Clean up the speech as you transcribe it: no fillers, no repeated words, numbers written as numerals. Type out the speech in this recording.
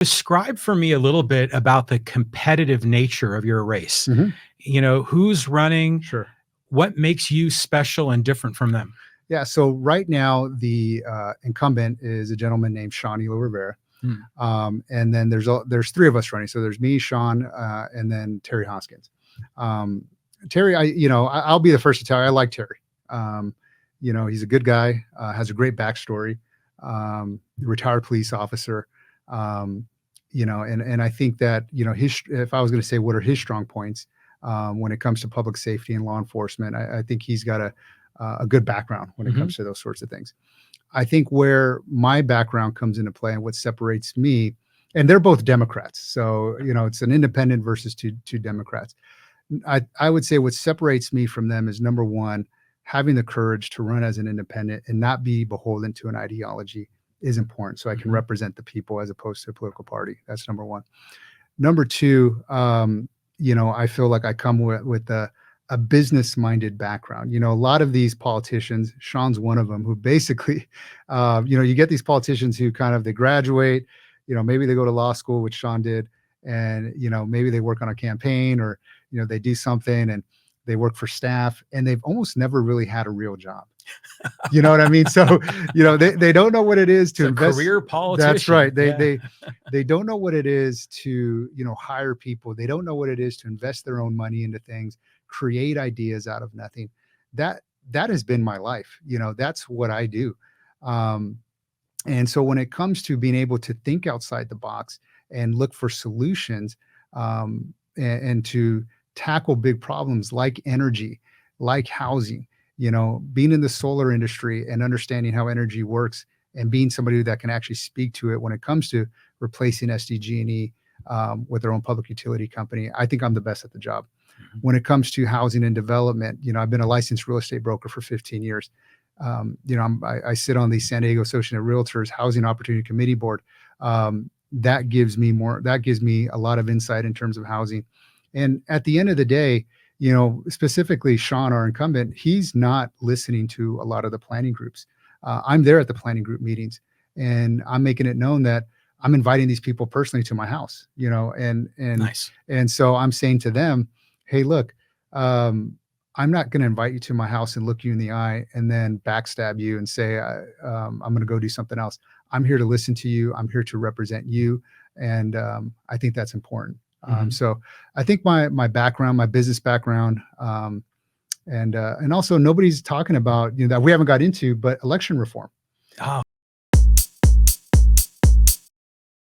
Describe for me a little bit about the competitive nature of your race. Mhm. Who's running? Sure. What makes you special and different from them? Yeah. So right now, the incumbent is a gentleman named Sean Elo-Rivera. Hmm. And then there's three of us running. So there's me, Sean, and then Terry Hoskins. Um, Terry, I'll be the first to tell you, I like Terry. He's a good guy, has a great backstory, retired police officer. And I think that, if I was going to say what are his strong points when it comes to public safety and law enforcement, I think he's got a good background when it comes to those sorts of things. I think where my background comes into play and what separates me, and they're both Democrats. So, it's an independent versus two Democrats. I would say what separates me from them is, number one, having the courage to run as an independent and not be beholden to an ideology is important. So I can represent the people as opposed to a political party. That's number one. Number two, I feel like I come with a business-minded background. A lot of these politicians, Sean's one of them, who basically, you get these politicians who they graduate, maybe they go to law school, which Sean did, and, maybe they work on a campaign, or, they do something and they work for staff, and they've almost never really had a real job. You know what I mean? So, they don't know what it is to invest. Career politician. That's right. They don't know what it is to, hire people. They don't know what it is to invest their own money into things, create ideas out of nothing. That has been my life. That's what I do. And so when it comes to being able to think outside the box and look for solutions, and to tackle big problems like energy, like housing, being in the solar industry and understanding how energy works, and being somebody that can actually speak to it when it comes to replacing SDG&E with their own public utility company, I think I'm the best at the job. When it comes to housing and development, I've been a licensed real estate broker for 15 years. I sit on the San Diego Association of Realtors Housing Opportunity Committee Board. That gives me a lot of insight in terms of housing. And at the end of the day, specifically Sean, our incumbent, he's not listening to a lot of the planning groups. I'm there at the planning group meetings, and I'm making it known that I'm inviting these people personally to my house, and Nice. And so I'm saying to them, hey, look, I'm not going to invite you to my house and look you in the eye and then backstab you and say, I'm going to go do something else. I'm here to listen to you. I'm here to represent you. And I think that's important. So I think my background, my business background, and also nobody's talking about, that we haven't got into, but election reform. Oh,